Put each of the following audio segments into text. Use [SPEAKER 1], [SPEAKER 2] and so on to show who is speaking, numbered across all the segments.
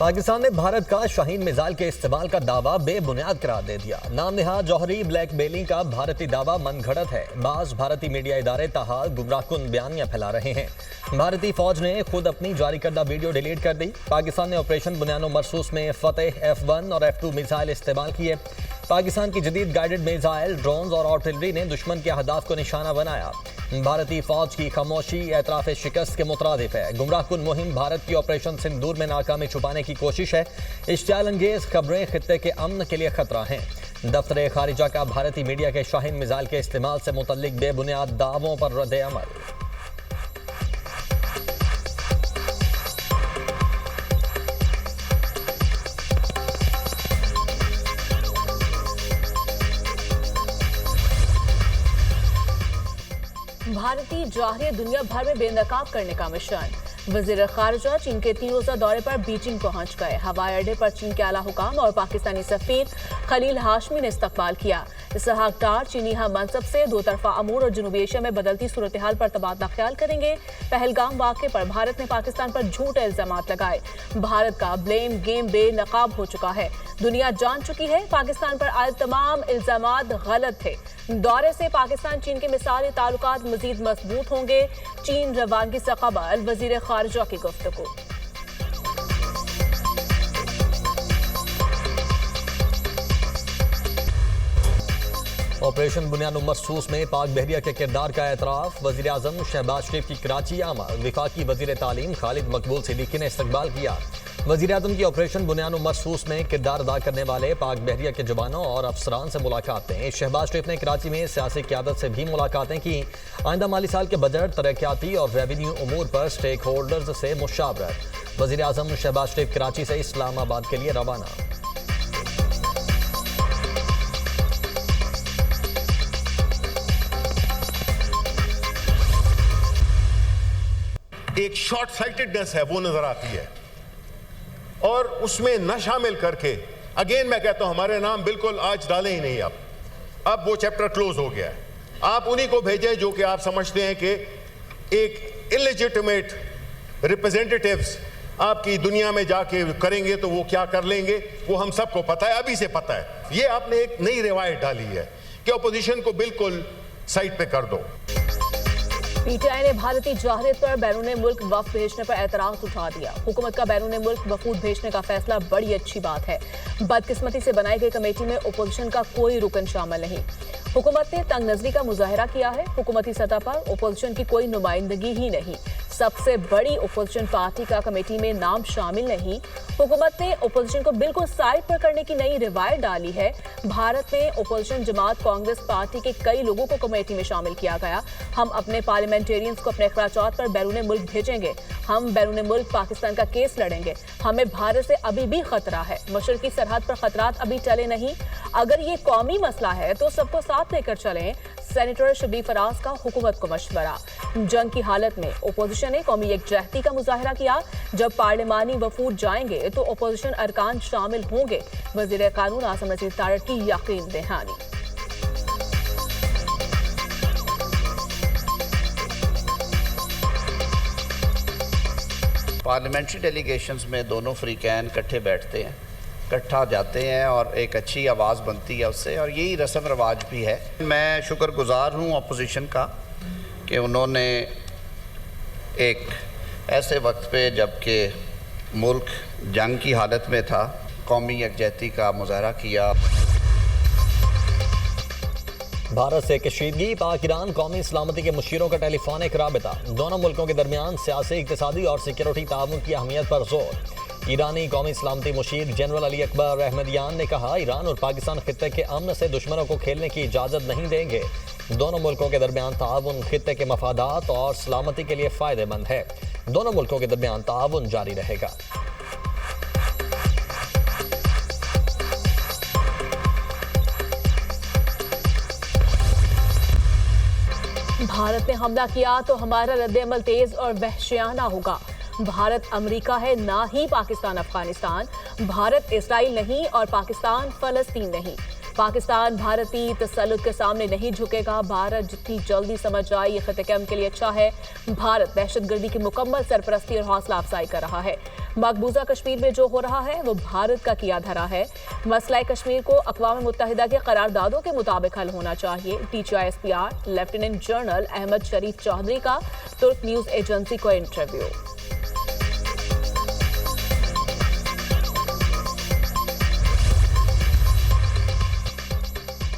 [SPEAKER 1] पाकिस्तान ने भारत का शाहीन मिसाइल के इस्तेमाल का दावा बेबुनियाद करार दे दिया। नाम नेहाद जौहरी ब्लैकमेलिंग का भारतीय दावा मनगढ़ंत है। बाज भारतीय मीडिया इदारे ताहाल गुमराहकुन बयानियां फैला रहे हैं। भारतीय फौज ने खुद अपनी जारी करदा वीडियो डिलीट कर दी। पाकिस्तान ने ऑपरेशन बुनियानो मरसूस में फतेह F1 और F2 मिसाइल इस्तेमाल किए। पाकिस्तान की जदीद गाइडेड मिसाइल, ड्रोन्स और आर्टिलरी ने दुश्मन के अहदाफ को निशाना बनाया। भारतीय फौज की खामोशी एतराफ शिकस्त के मुतरादिफ है। गुमराहकुन मुहिम भारत की ऑपरेशन सिंदूर में नाकामी छुपाने की कोशिश है। इश्तियाल अंगेज खबरें खित्ते के अमन के लिए खतरा हैं। दफ्तर खारिजा का भारतीय मीडिया के शाहीन मिसाइल के इस्तेमाल से मुतल्लिक बेबुनियाद दावों पर रद्द अमल।
[SPEAKER 2] भारतीय जाहिर दुनिया भर में बेनकाब करने का मिशन। वजीर खारजा चीन के 3 रोजा दौरे पर बीजिंग पहुंच गए। हवाई अड्डे पर चीन के आला हुकाम और पाकिस्तानी सफीर खलील हाशमी ने इस्तकबाल किया। इसहाक डार चीनी हम मनसब से दो तरफा अमूर और जनूबी एशिया में बदलती सूरत हाल पर तबादला ख्याल करेंगे। पहलगाम वाक़े पर भारत ने पाकिस्तान पर झूठे इल्जामात लगाए। भारत का ब्लेम गेम बेनकाब हो चुका है। दुनिया जान चुकी है पाकिस्तान पर आए तमाम इल्जामात गलत थे। दौरे से पाकिस्तान चीन के मिसाली ताल्लुकात मजीद मजबूत होंगे। चीन रवानगी से कबल वजीर खारजा की गुफ्तगू।
[SPEAKER 1] ऑपरेशन बुनियानो मरसूस में पाक बहरिया के किरदार का एतराफ। वजीर आजम शहबाज शरीफ की कराची आमद। विफाकी वजीर तालीम खालिद मकबूल सिद्दीकी ने इस्तकबाल किया। वजीर आजम की ऑपरेशन बुनियानो मरसूस में किरदार अदा करने वाले पाक बहरिया के जवानों और अफसरान से मुलाकातें। शहबाज शरीफ ने कराची में सियासी क़यादत से भी मुलाकातें की। आइंदा माली साल के बजट, तरक्याती और रेवेन्यू उमूर पर स्टेक होल्डर्स से मुशावरत। वजीर आजम शहबाज शरीफ कराची से इस्लामाबाद के लिए रवाना।
[SPEAKER 3] एक शॉर्ट साइटेडनेस है वो नजर आती है और उसमें न शामिल करके अगेन मैं कहता हूं हमारे नाम बिल्कुल आज डाले ही नहीं। अब वो चैप्टर क्लोज हो गया है। आप उन्हीं को भेजें जो कि आप समझते हैं कि एक इलेजिटिमेट रिप्रेजेंटेटिव्स आपकी दुनिया में जाके करेंगे तो वो क्या कर लेंगे वो हम सबको पता है, अभी से पता है। ये आपने एक नई रिवायत डाली है कि अपोजिशन को बिल्कुल साइड पे कर दो।
[SPEAKER 2] पीटीआई ने भारतीय जाहिरियत पर बैरून मुल्क वफ़द भेजने पर एतराज़ उठा दिया। हुकूमत का बैरून मुल्क वफूद भेजने का फैसला बड़ी अच्छी बात है। बदकिस्मती से बनाई गई कमेटी में अपोजिशन का कोई रुकन शामिल नहीं। हुकूमत ने तंग नजरी का मुजाहरा किया है। हुकूमती सतह पर अपोजिशन की कोई नुमाइंदगी ही नहीं। सबसे बड़ी अपोजिशन पार्टी का कमेटी में नाम शामिल नहीं। हुकूमत ने अपोजिशन को बिल्कुल साइड पर करने की नई रिवायत डाली है। भारत में अपोजिशन जमात कांग्रेस पार्टी के कई लोगों को कमेटी में शामिल किया गया। हम अपने पार्लियामेंटेरियंस को अपने अखराजात पर बैरून मुल्क भेजेंगे। हम बैरून मुल्क पाकिस्तान का केस लड़ेंगे। हमें भारत से अभी भी खतरा है। मशरकी सरहद पर खतरात अभी टले नहीं। अगर ये कौमी मसला है तो सबको साथ लेकर चलें। सेनेटर शबीर फराज का हुकूमत को मशवरा। जंग की हालत में अपोजिशन ने कौमी यकजहती का मुजाहरा किया। जब पार्लिमानी वफूद जाएंगे तो अपोजिशन अरकान शामिल होंगे। वजीर कानून आसम नसीर तारड़ की यकीन दहानी।
[SPEAKER 4] पार्लियामेंट्री डेलीगेशंस में दोनों फ्रीकैन इकट्ठे बैठते हैं, इकट्ठा जाते हैं और एक अच्छी आवाज़ बनती है उससे, और यही रस्म रवाज भी है। मैं शुक्रगुजार हूँ अपोजिशन का कि उन्होंने एक ऐसे वक्त पे जबकि मुल्क जंग की हालत में था कौमी यकजहती का मुजाहरा किया।
[SPEAKER 1] भारत से कशीदगी। पाक ईरान कौमी सलामती के मुशीरों का टेलीफोनिक राबिता। दोनों मुल्कों के दरमियान सियासी, इक़्तिसादी और सिक्योरिटी ताउन की अहमियत पर जोर। ईरानी कौमी सलामती मुशीर जनरल अली अकबर अहमदियान ने कहा, ईरान और पाकिस्तान खित्ते के अमन से दुश्मनों को खेलने की इजाज़त नहीं देंगे। दोनों मुल्कों के दरमियान ताउन खित्ते के मफादात और सलामती के लिए फ़ायदेमंद है। दोनों मुल्कों के दरमियान ताउन जारी रहेगा।
[SPEAKER 2] भारत ने हमला किया तो हमारा रद्द-ए-अमल तेज और वहशियाना होगा। भारत अमेरिका है, ना ही पाकिस्तान अफगानिस्तान। भारत इसराइल नहीं और पाकिस्तान फ़लस्तीन नहीं। पाकिस्तान भारतीय तसल्लुत के सामने नहीं झुकेगा। भारत जितनी जल्दी समझ जाए ये खित्ते के अमन के लिए अच्छा है। भारत दहशतगर्दी की मुकम्मल सरपरस्ती और हौसला अफजाई कर रहा है। मकबूजा कश्मीर में जो हो रहा है वो भारत का किया धरा है। मसला कश्मीर को अक़वाम मुत्तहिदा के करारदादों के मुताबिक हल होना चाहिए। TGI-SPR लेफ्टिनेंट जनरल अहमद शरीफ चौधरी का तुर्क न्यूज एजेंसी को इंटरव्यू।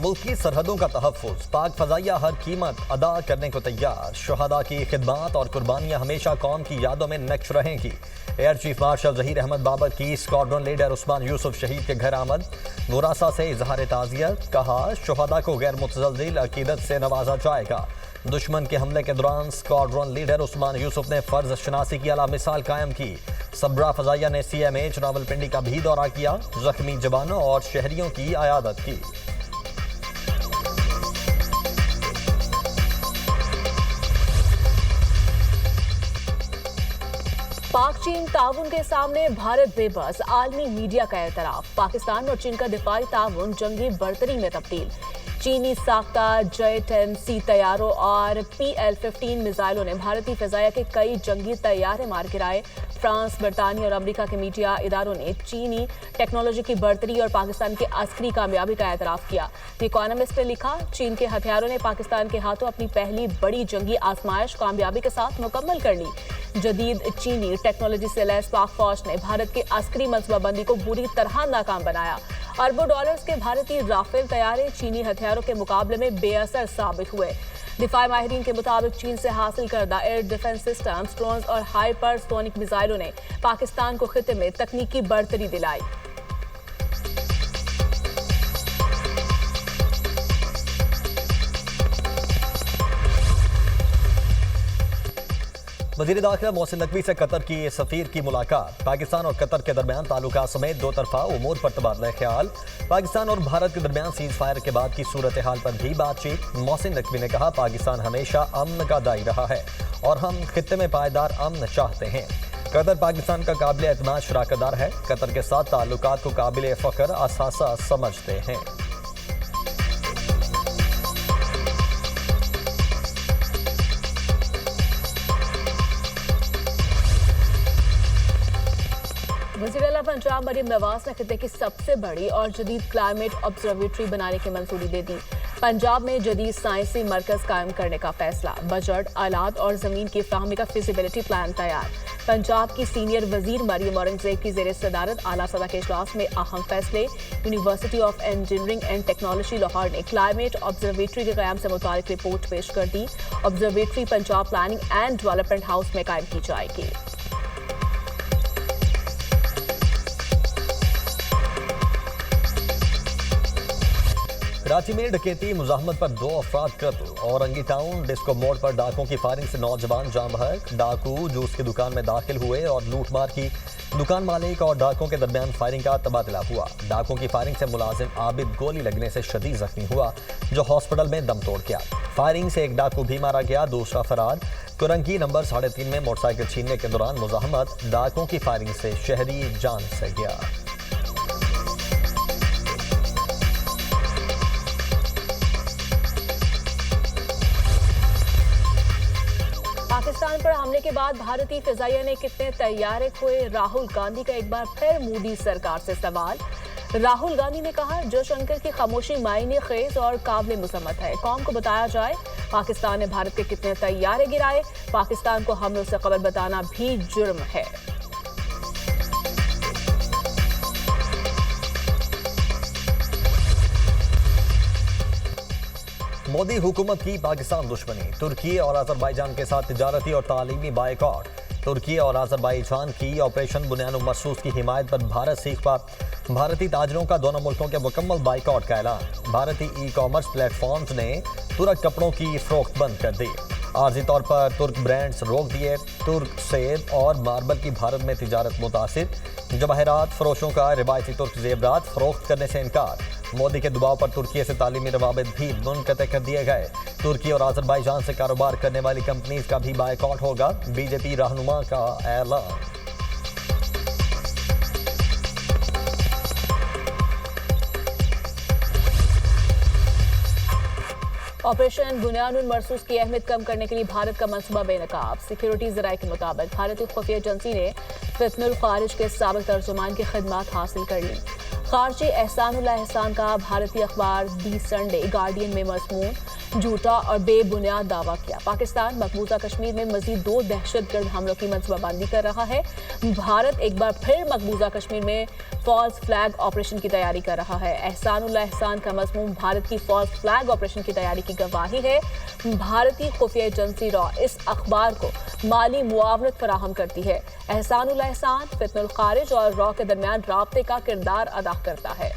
[SPEAKER 1] मुल्क की सरहदों का तहफ़्फ़ुज़, पाक फ़ज़ाइया हर कीमत अदा करने को तैयार। शुहदा की खिदमात और कुर्बानियाँ हमेशा कौम की यादों में नक्श रहेंगी। Air chief marshal Zaheer Ahmed Babar की स्क्वाड्रन लीडर उस्मान यूसुफ शहीद के घर आमद। गुरासा से इजहार ताज़ियत, कहा शुहदा को गैर मुतज़लज़िल अकीदत से नवाजा जाएगा। दुश्मन के हमले के दौरान स्क्वाड्रन लीडर उस्मान यूसुफ ने फ़र्ज शनासी की आला मिसाल कायम की। सबरा फ़ज़ाइया ने CMH रावलपिंडी का भी दौरा किया, जख्मी जवानों और शहरियों की आयादत की।
[SPEAKER 2] पाक चीन ताउन के सामने भारत बेबस, आलमी मीडिया का एतराफ। पाकिस्तान और चीन का दिफाई ताउन जंगी बर्तरी में तब्दील। चीनी साख्ता J-10C तैयारों और PL-15 मिसाइलों ने भारतीय फ़ज़ाइया के कई जंगी तैयारे मार गिराए। फ्रांस, बरतानिया और अमेरिका के मीडिया इदारों ने चीनी टेक्नोलॉजी की बढ़तरी और पाकिस्तान की अस्करी कामयाबी का एतराफ़ किया। द इकोनॉमिस्ट ने लिखा, चीन के हथियारों ने पाकिस्तान के हाथों अपनी पहली बड़ी जंगी आजमाइश कामयाबी के साथ मुकम्मल कर ली। जदीद चीनी टेक्नोलॉजी से लैस पाक फौज ने भारत की अस्करी मनसूबाबंदी को बुरी तरह नाकाम बनाया। अरबों डॉलर्स के भारतीय राफेल तैयारे चीनी हथियारों के मुकाबले में बेअसर साबित हुए। दिफाई माहिरीन के मुताबिक चीन से हासिल करदा एयर डिफेंस सिस्टम्स, ड्रोन्स और हाइपरसोनिक मिसाइलों ने पाकिस्तान को खिते में तकनीकी बढ़तरी दिलाई।
[SPEAKER 1] वज़ीर दाखिला मोहसिन नकवी से कतर की सफ़ीर की मुलाकात। पाकिस्तान और कतर के दरमियान ताल्लुकात समेत दो तरफा उमूर पर तबादला ख्याल। पाकिस्तान और भारत के दरमियान सीज़ फायर के बाद की सूरत हाल पर भी बातचीत। मोहसिन नकवी ने कहा, पाकिस्तान हमेशा अमन का दाई रहा है और हम खित्ते में पायदार अमन चाहते हैं। कतर पाकिस्तान का काबिल एतमाद शराकतदार है। कतर के साथ ताल्लुकात को काबिल फ़ख्र असासा समझते हैं।
[SPEAKER 2] वज़ीर आला पंजाब मरीम नवाज ने खिते की सबसे बड़ी और जदीद क्लाइमेट ऑब्जर्वेटरी बनाने की मंजूरी दे दी। पंजाब में जदीद साइंसी मरकज कायम करने का फैसला। बजट, आलात और जमीन की फ्राहमी का फिजिबिलिटी प्लान तैयार। पंजाब की सीनियर वजीर मरियम औरंगजेब की जेर सदारत आला सदा के इजलास में अहम फैसले। University of engineering and technology Lahore ने क्लाइमेट ऑब्जर्वेटरी के क़याम से मुतालिक रिपोर्ट पेश कर दी। Observatory Punjab planning and development house में कायम की जाएगी।
[SPEAKER 1] कराची में डकैती मुजाहमत पर 2 अफराद कत्ल। औरंगी टाउन डिस्को मोड़ पर डाकुओं की फायरिंग से नौजवान जाम बहक। डाकू जूस की दुकान में दाखिल हुए और लूटमार की। दुकान मालिक और डाकुओं के दरमियान फायरिंग का तबादला हुआ। डाकुओं की फायरिंग से मुलाजिम आबिद गोली लगने से शदीद जख्मी हुआ, जो हॉस्पिटल में दम तोड़ गया। फायरिंग से एक डाकू भी मारा गया, दूसरा फरार। कुरंगी नंबर 3.5 में मोटरसाइकिल छीनने के दौरान मुजाहमत। डाकुओं की फायरिंग से शहरी जान से गया।
[SPEAKER 2] पाकिस्तान पर हमले के बाद भारतीय फ़ज़ाइया ने कितने तैयारे खोए। राहुल गांधी का एक बार फिर मोदी सरकार से सवाल। राहुल गांधी ने कहा, जयशंकर की खामोशी मायने खेज और काबिल मुसम्मत है। कौम को बताया जाए पाकिस्तान ने भारत के कितने तैयारे गिराए। पाकिस्तान को हमलों से खबर बताना भी जुर्म है।
[SPEAKER 1] मोदी हुकूमत की पाकिस्तान दुश्मनी। तुर्की और अजरबैजान के साथ तिजारती और तालीमी बायकॉट। तुर्की और अजरबैजान की ऑपरेशन बुनियाद मरसूस की हिमायत पर भारत सीख पर भारतीय ताजरों का दोनों मुल्कों के मुकम्मल बायकॉट का ऐलान। भारतीय ई-कॉमर्स प्लेटफॉर्म्स ने तुर्क कपड़ों की फरोख्त बंद कर दी। आर्जी तौर पर तुर्क ब्रांड्स रोक दिए। तुर्क सेब और मार्बल की भारत में तिजारत मुतासिर। जवाहरात फरोशों का रिवायती तुर्क जेवरात फरोख्त करने से इनकार। मोदी के दबाव पर तुर्की से तालीमी रवाबित भी मुनक़ते कर दिए गए। तुर्की और अजरबैजान से कारोबार करने वाली कंपनीज का भी बायकॉट होगा। बीजेपी रहनुमा का ऐलान।
[SPEAKER 2] ऑपरेशन बुनियानुल मरसूस की अहमियत कम करने के लिए भारत का मंसूबा बेनकाब। सिक्योरिटी जराये के मुताबिक भारतीय खुफिया एजेंसी ने फितनुल खारिज के साबिक तर्जुमान की खिदमत हासिल कर ली। खारजी एहसानुल्लाह एहसान का भारतीय अखबार दी संडे गार्डियन में मजमून झूठा और बेबुनियाद दावा किया। पाकिस्तान मकबूजा कश्मीर में मजीद 2 दहशतगर्द हमलों की मनसूबाबंदी कर रहा है। भारत एक बार फिर मकबूजा कश्मीर में फॉल्स फ्लैग ऑपरेशन की तैयारी कर रहा है। एहसानुल्लाह एहसान का मजमून भारत की फॉल्स फ्लैग ऑपरेशन की तैयारी की गवाही है। भारतीय खुफिया एजेंसी रॉ इस अखबार को माली मुआवनत फराहम करती है। एहसानुल्लाह एहसान फितनुल खारिज और रॉ के दरमियान राब्ते का किरदार अदा करता है।